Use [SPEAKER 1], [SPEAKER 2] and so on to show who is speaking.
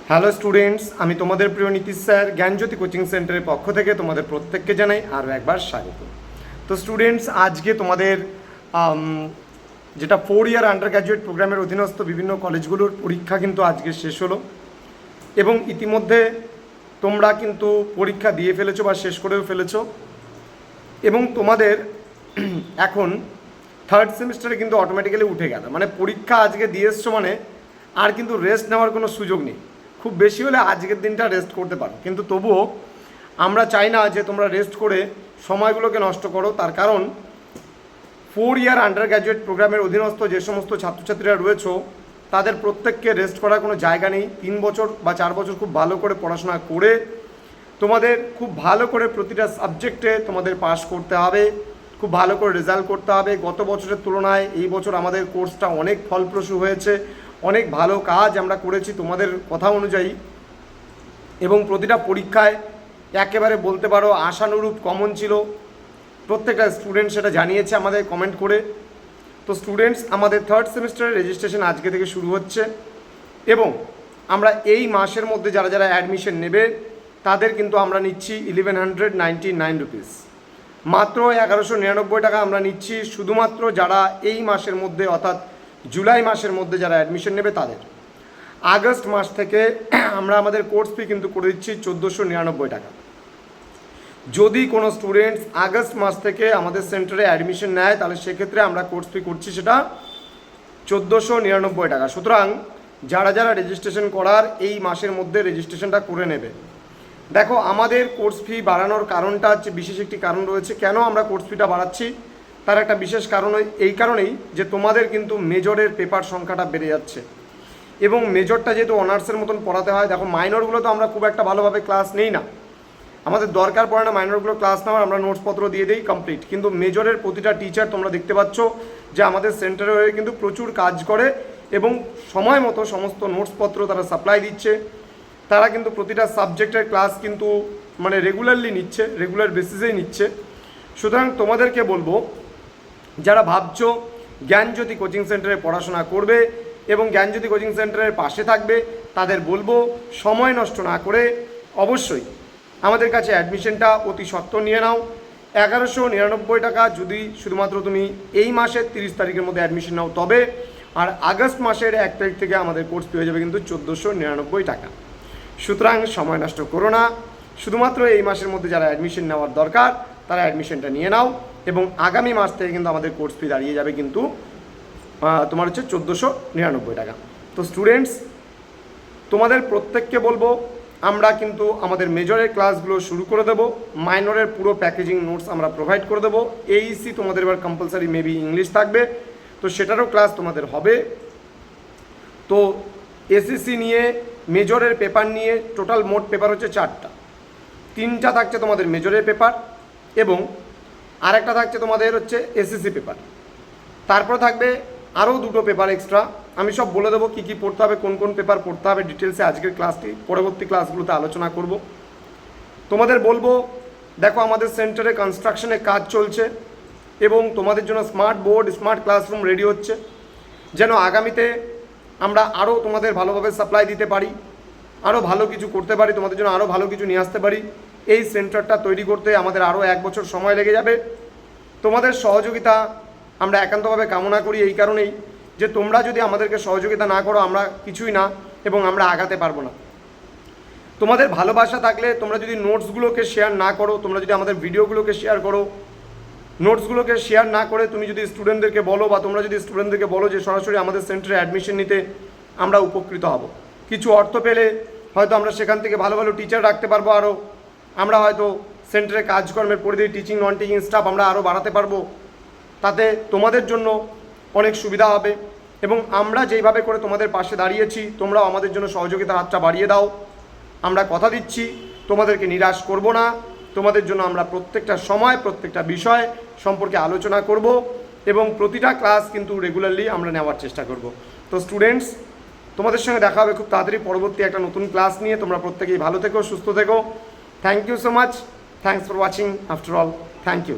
[SPEAKER 1] Hello students, আমি তোমাদের প্রিয় নীতিশ স্যার জ্ঞানজ্যোতি কোচিং সেন্টারের পক্ষ থেকে তোমাদের প্রত্যেককে জানাই আরও একবার স্বাগত। তো স্টুডেন্টস, আজকে তোমাদের যেটা 4 ইয়ার আন্ডার গ্র্যাজুয়েট প্রোগ্রামের অধীনস্থ বিভিন্ন কলেজগুলোর পরীক্ষা কিন্তু আজকে শেষ হলো এবং ইতিমধ্যে তোমরা কিন্তু পরীক্ষা দিয়ে ফেলেছো বা শেষ করেও ফেলেছো এবং তোমাদের এখন থার্ড সেমিস্টারে কিন্তু অটোমেটিক্যালি উঠে গেল। মানে পরীক্ষা আজকে দিয়ে এসছো মানে আর কিন্তু রেস্ট নেওয়ার কোনো সুযোগ নেই। খুব বেশি হলে আজকের দিনটা রেস্ট করতে পারো, কিন্তু তবুও আমরা চাই না যে তোমরা রেস্ট করে সময়গুলোকে নষ্ট করো। তার কারণ 4 ইয়ার আন্ডার গ্র্যাজুয়েট প্রোগ্রামের অধীনস্থ যে সমস্ত ছাত্রছাত্রীরা রয়েছে তাদের প্রত্যেককে রেস্ট করার কোনো জায়গা নেই। 3 বছর বা 4 বছর খুব ভালো করে পড়াশোনা করে তোমাদের খুব ভালো করে প্রতিটা সাবজেক্টে তোমাদের পাস করতে হবে, খুব ভালো করে রেজাল্ট করতে হবে। গত বছরের তুলনায় এই বছর আমাদের কোর্সটা অনেক ফলপ্রসূ হয়েছে, অনেক ভালো কাজ আমরা করেছি তোমাদের কথা অনুযায়ী এবং প্রতিটা পরীক্ষায় একেবারে বলতে পারো আশানুরূপ কমন ছিল। প্রত্যেকটা স্টুডেন্ট সেটা জানিয়েছে আমাদের কমেন্ট করে। তো স্টুডেন্টস, আমাদের থার্ড সেমিস্টারের রেজিস্ট্রেশন আজকে থেকে শুরু হচ্ছে এবং আমরা এই মাসের মধ্যে যারা যারা অ্যাডমিশন নেবে তাদের কিন্তু আমরা নিচ্ছি 1199 রুপিস, মাত্র 1199 টাকা আমরা নিচ্ছি শুধুমাত্র যারা এই মাসের মধ্যে অর্থাৎ জুলাই মাসের মধ্যে যারা অ্যাডমিশন নেবে তাদের। আগস্ট মাস থেকে আমরা আমাদের কোর্স ফি কিন্তু করে দিচ্ছি 1499 টাকা। যদি কোনো স্টুডেন্টস আগস্ট মাস থেকে আমাদের সেন্টারে অ্যাডমিশন নেয় তাহলে সেক্ষেত্রে আমরা কোর্স ফি করছি সেটা 1499 টাকা। সুতরাং যারা যারা রেজিস্ট্রেশন করার এই মাসের মধ্যে রেজিস্ট্রেশনটা করে নেবে। দেখো, আমাদের কোর্স ফি বাড়ানোর কারণটা হচ্ছে, বিশেষ একটি কারণ রয়েছে কেন আমরা কোর্স ফিটা বাড়াচ্ছি। তার একটা বিশেষ কারণ এই কারণেই যে তোমাদের কিন্তু মেজরের পেপার সংখ্যাটা বেড়ে যাচ্ছে এবং মেজরটা যেহেতু অনার্সের মতন পড়াতে হয়। দেখো, মাইনরগুলো তো আমরা খুব একটা ভালোভাবে ক্লাস নেই না, আমাদের দরকার পড়ে না মাইনরগুলো ক্লাস নেওয়ার, আমরা নোটসপত্র দিয়ে দিই কমপ্লিট। কিন্তু মেজরের প্রতিটা টিচার তোমরা দেখতে পাচ্ছ যে আমাদের সেন্টারে হয়ে কিন্তু প্রচুর কাজ করে এবং সময় মতো সমস্ত নোটসপত্র তারা সাপ্লাই দিচ্ছে। তারা কিন্তু প্রতিটা সাবজেক্টের ক্লাস কিন্তু মানে রেগুলারলি নিচ্ছে, রেগুলার বেসিসেই নিচ্ছে। সুতরাং তোমাদেরকে বলবো, যারা ভাবছো জ্ঞানজ্যোতি কোচিং সেন্টারে পড়াশোনা করবে এবং জ্ঞানজ্যোতি কোচিং সেন্টারের পাশে থাকবে, তাদের বলবো সময় নষ্ট না করে অবশ্যই আমাদের কাছে অ্যাডমিশনটা অতি সত্ত্বর নিয়ে নাও। 1199 টাকা যদি শুধুমাত্র তুমি এই মাসের 30 তারিখের মধ্যে অ্যাডমিশন নাও তবে, আর আগস্ট মাসের 1 তারিখ থেকে আমাদের কোর্স ফি হয়ে যাবে কিন্তু 1499 টাকা। সুতরাং সময় নষ্ট করো না, শুধুমাত্র এই মাসের মধ্যে যারা অ্যাডমিশন নেওয়ার দরকার তারা অ্যাডমিশনটা নিয়ে নাও এবং আগামী মাস থেকে কিন্তু আমাদের কোর্স ফি দাঁড়িয়ে যাবে কিন্তু তোমার হচ্ছে 1499 টাকা। তো স্টুডেন্টস, তোমাদের প্রত্যেককে বলবো আমরা কিন্তু আমাদের মেজরের ক্লাসগুলো শুরু করে দেবো, মাইনরের পুরো প্যাকেজিং নোটস আমরা প্রোভাইড করে দেবো। এইসি তোমাদের এবার কম্পালসারি মেবি ইংলিশ থাকবে, তো সেটারও ক্লাস তোমাদের হবে। তো এসএসসি নিয়ে মেজরের পেপার নিয়ে টোটাল মোট পেপার হচ্ছে 4টা। 3টা থাকছে তোমাদের মেজরের পেপার এবং আরেকটা থাকছে তোমাদের হচ্ছে এসএসসি পেপার। তারপর থাকবে আরও 2টো পেপার এক্সট্রা। আমি সব বলে দেবো কী কী পড়তে হবে, কোন কোন পেপার পড়তে হবে ডিটেলসে আজকের ক্লাসটি পরবর্তী ক্লাসগুলোতে আলোচনা করব। তোমাদের বলবো, দেখো আমাদের সেন্টারে কনস্ট্রাকশনের কাজ চলছে এবং তোমাদের জন্য smart board, smart classroom ready হচ্ছে যেন আগামীতে আমরা আরও তোমাদের ভালোভাবে সাপ্লাই দিতে পারি, আরও ভালো কিছু করতে পারি, তোমাদের জন্য আরও ভালো কিছু নিয়ে আসতে পারি। এই সেন্টারটা তৈরি করতে আমাদের আরও 1 বছর সময় লেগে যাবে। তোমাদের সহযোগিতা আমরা একান্তভাবে কামনা করি এই কারণেই যে তোমরা যদি আমাদেরকে সহযোগিতা না করো আমরা কিছুই না এবং আমরা আগাতে পারবো না। তোমাদের ভালোবাসা থাকলে, তোমরা যদি নোটসগুলোকে শেয়ার না করো, তোমরা যদি আমাদের ভিডিওগুলোকে শেয়ার করো, নোটসগুলোকে শেয়ার না করে তুমি যদি স্টুডেন্টদেরকে বলো বা তোমরা যদি স্টুডেন্টদেরকে বলো যে সরাসরি আমাদের সেন্টারে অ্যাডমিশন নিতে, আমরা উপকৃত হব। কিছু অর্থ পেলে হয়তো আমরা সেখান থেকে ভালো ভালো টিচার রাখতে পারবো, আরও আমরা হয়তো সেন্টারে কাজকর্মের পরিধি, টিচিং নন টিচিং স্টাফ আমরা আরও বাড়াতে পারবো। তাতে তোমাদের জন্য অনেক সুবিধা হবে এবং আমরা যেইভাবে করে তোমাদের পাশে দাঁড়িয়েছি তোমরাও আমাদের জন্য সহযোগিতার হাতটা বাড়িয়ে দাও। আমরা কথা দিচ্ছি তোমাদেরকে নিরাশ করব না, তোমাদের জন্য আমরা প্রত্যেকটা সময় প্রত্যেকটা বিষয় সম্পর্কে আলোচনা করব এবং প্রতিটা ক্লাস কিন্তু রেগুলারলি আমরা নেওয়ার চেষ্টা করব। তো স্টুডেন্টস, তোমাদের সঙ্গে দেখা হবে খুব তাড়াতাড়ি পরবর্তী একটা নতুন ক্লাস নিয়ে। তোমরা প্রত্যেকেই ভালো থেকো, সুস্থ থেকো। Thank you so much, thanks for watching after all, thank you.